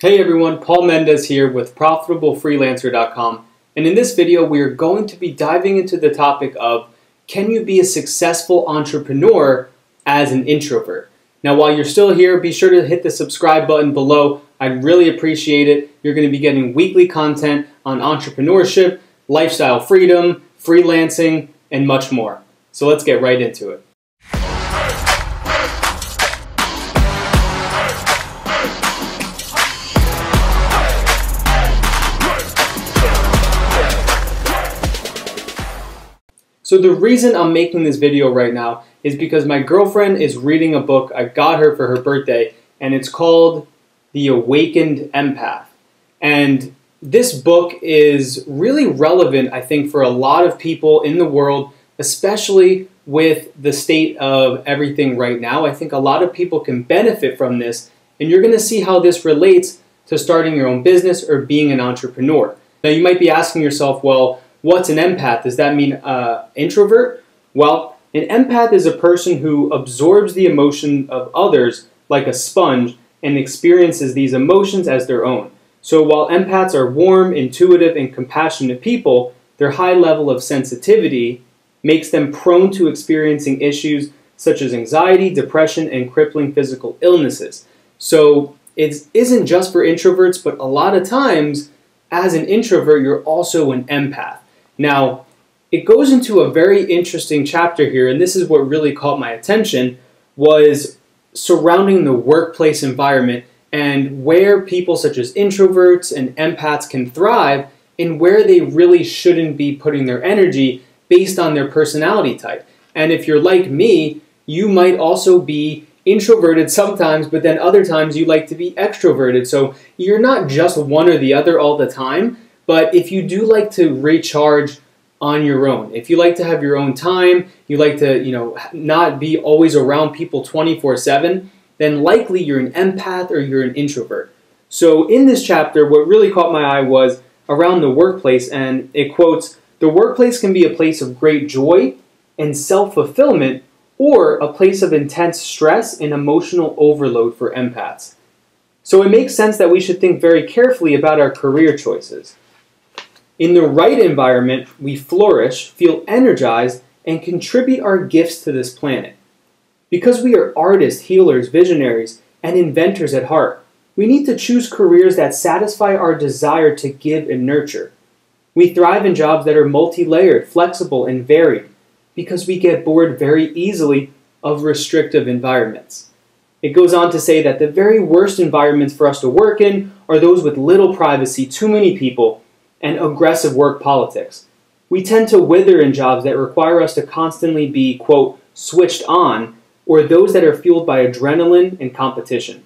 Hey everyone, Paul Mendez here with ProfitableFreelancer.com, and in this video we are going to be diving into the topic of can you be a successful entrepreneur as an introvert? Now while you're still here, be sure to hit the subscribe button below. I'd really appreciate it. You're going to be getting weekly content on entrepreneurship, lifestyle freedom, freelancing, and much more. So let's get right into it. So the reason I'm making this video right now is because my girlfriend is reading a book I got her for her birthday, and it's called The Awakened Empath. And this book is really relevant, I think, for a lot of people in the world, especially with the state of everything right now. I think a lot of people can benefit from this, and you're going to see how this relates to starting your own business or being an entrepreneur. Now you might be asking yourself, well, what's an empath? Does that mean introvert? Well, an empath is a person who absorbs the emotion of others like a sponge and experiences these emotions as their own. So while empaths are warm, intuitive, and compassionate people, their high level of sensitivity makes them prone to experiencing issues such as anxiety, depression, and crippling physical illnesses. So it isn't just for introverts, but a lot of times as an introvert, you're also an empath. Now, it goes into a very interesting chapter here, and this is what really caught my attention, was surrounding the workplace environment and where people such as introverts and empaths can thrive and where they really shouldn't be putting their energy based on their personality type. And if you're like me, you might also be introverted sometimes, but then other times you like to be extroverted. So you're not just one or the other all the time. But if you do like to recharge on your own, if you like to have your own time, you like to, not be always around people 24/7, then likely you're an empath or you're an introvert. So in this chapter, what really caught my eye was around the workplace, and it quotes, "The workplace can be a place of great joy and self-fulfillment or a place of intense stress and emotional overload for empaths." So it makes sense that we should think very carefully about our career choices. In the right environment, we flourish, feel energized, and contribute our gifts to this planet. Because we are artists, healers, visionaries, and inventors at heart, we need to choose careers that satisfy our desire to give and nurture. We thrive in jobs that are multi-layered, flexible, and varied because we get bored very easily of restrictive environments. It goes on to say that the very worst environments for us to work in are those with little privacy, too many people, and aggressive work politics. We tend to wither in jobs that require us to constantly be, quote, switched on, or those that are fueled by adrenaline and competition.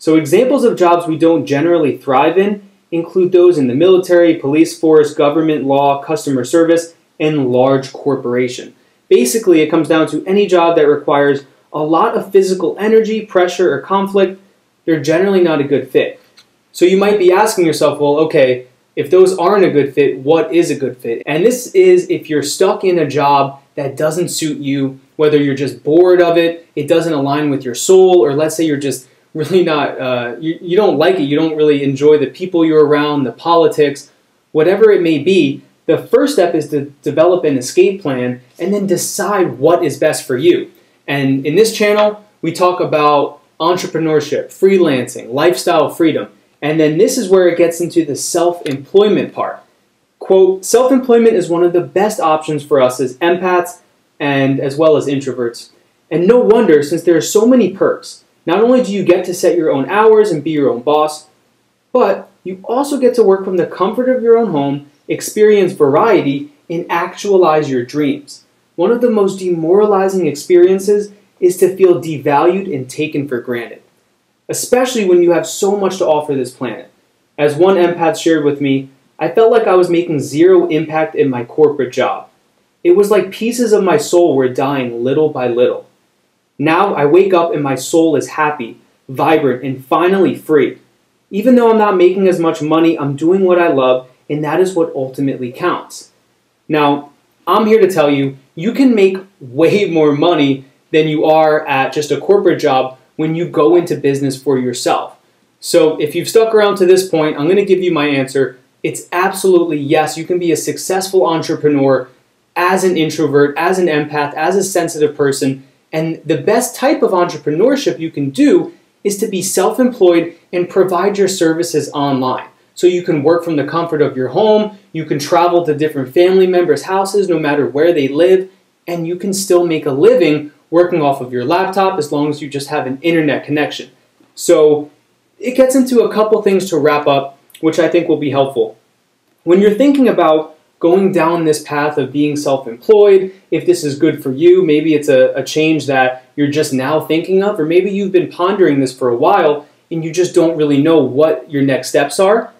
So examples of jobs we don't generally thrive in include those in the military, police force, government, law, customer service, and large corporation. Basically, it comes down to any job that requires a lot of physical energy, pressure, or conflict. They're generally not a good fit. So you might be asking yourself, well, okay, if those aren't a good fit, what is a good fit? And this is if you're stuck in a job that doesn't suit you, whether you're just bored of it, it doesn't align with your soul, or let's say you're just really not, you don't like it, you don't really enjoy the people you're around, the politics, whatever it may be, the first step is to develop an escape plan and then decide what is best for you. And in this channel, we talk about entrepreneurship, freelancing, lifestyle freedom. And then this is where it gets into the self-employment part. Quote, "Self-employment is one of the best options for us as empaths and as well as introverts. And no wonder, since there are so many perks. Not only do you get to set your own hours and be your own boss, but you also get to work from the comfort of your own home, experience variety, and actualize your dreams. One of the most demoralizing experiences is to feel devalued and taken for granted, especially when you have so much to offer this planet. As one empath shared with me, I felt like I was making zero impact in my corporate job. It was like pieces of my soul were dying little by little. Now I wake up and my soul is happy, vibrant, and finally free. Even though I'm not making as much money, I'm doing what I love, and that is what ultimately counts." Now, I'm here to tell you, you can make way more money than you are at just a corporate job when you go into business for yourself. So if you've stuck around to this point, I'm going to give you my answer. It's absolutely yes. You can be a successful entrepreneur as an introvert, as an empath, as a sensitive person. And the best type of entrepreneurship you can do is to be self-employed and provide your services online. So you can work from the comfort of your home, you can travel to different family members' houses no matter where they live, and you can still make a living working off of your laptop as long as you just have an internet connection. So it gets into a couple things to wrap up, which I think will be helpful. When you're thinking about going down this path of being self-employed, if this is good for you, maybe it's a change that you're just now thinking of, or maybe you've been pondering this for a while and you just don't really know what your next steps are,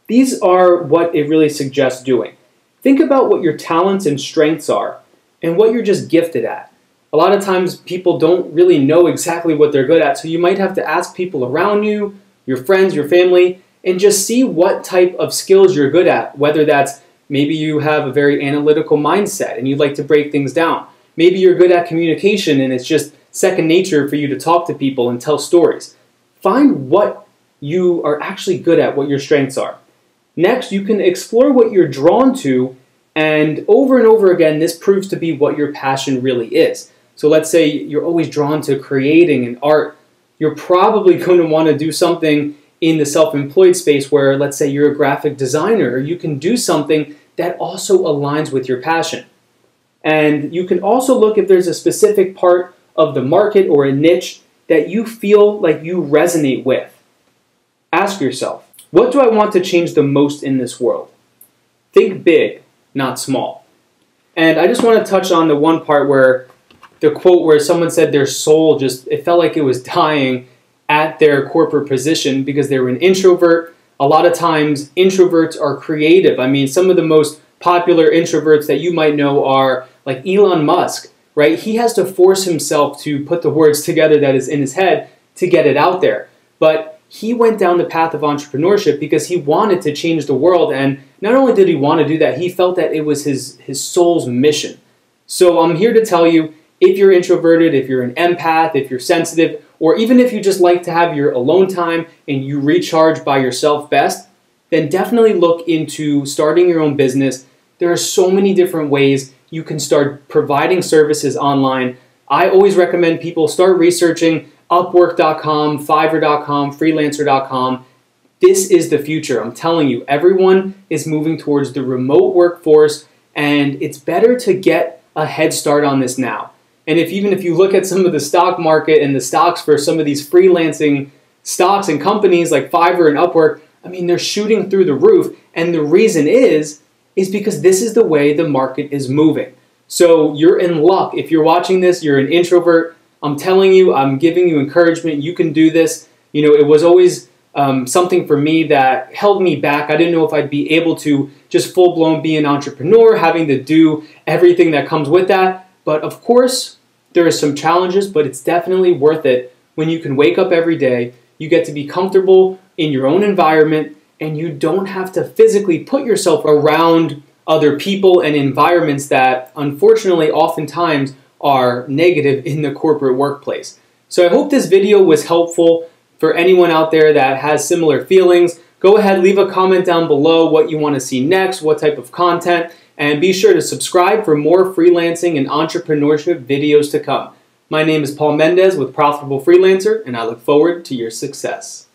these are what it really suggests doing. Think about what your talents and strengths are and what you're just gifted at. A lot of times people don't really know exactly what they're good at, so you might have to ask people around you, your friends, your family, and just see what type of skills you're good at, whether that's maybe you have a very analytical mindset and you'd like to break things down. Maybe you're good at communication and it's just second nature for you to talk to people and tell stories. Find what you are actually good at, what your strengths are. Next, you can explore what you're drawn to, and over again, this proves to be what your passion really is. So let's say you're always drawn to creating and art. You're probably going to want to do something in the self-employed space where, let's say you're a graphic designer, or you can do something that also aligns with your passion. And you can also look if there's a specific part of the market or a niche that you feel like you resonate with. Ask yourself, what do I want to change the most in this world? Think big, not small. And I just want to touch on the one part where the quote where someone said their soul it felt like it was dying at their corporate position because they were an introvert. A lot of times introverts are creative. I mean, some of the most popular introverts that you might know are like Elon Musk, right? He has to force himself to put the words together that is in his head to get it out there. But he went down the path of entrepreneurship because he wanted to change the world. And not only did he want to do that, he felt that it was his soul's mission. So I'm here to tell you, if you're introverted, if you're an empath, if you're sensitive, or even if you just like to have your alone time and you recharge by yourself best, then definitely look into starting your own business. There are so many different ways you can start providing services online. I always recommend people start researching Upwork.com, Fiverr.com, Freelancer.com. This is the future. I'm telling you, everyone is moving towards the remote workforce, and it's better to get a head start on this now. And even if you look at some of the stock market and the stocks for some of these freelancing stocks and companies like Fiverr and Upwork, I mean, they're shooting through the roof. And the reason is because this is the way the market is moving. So you're in luck. If you're watching this, you're an introvert. I'm telling you, I'm giving you encouragement. You can do this. You know, it was always something for me that held me back. I didn't know if I'd be able to just full-blown be an entrepreneur, having to do everything that comes with that. But of course, there are some challenges, but it's definitely worth it when you can wake up every day, you get to be comfortable in your own environment, and you don't have to physically put yourself around other people and environments that unfortunately oftentimes are negative in the corporate workplace. So I hope this video was helpful for anyone out there that has similar feelings. Go ahead, leave a comment down below what you want to see next, what type of content, and be sure to subscribe for more freelancing and entrepreneurship videos to come. My name is Paul Mendez with Profitable Freelancer, and I look forward to your success.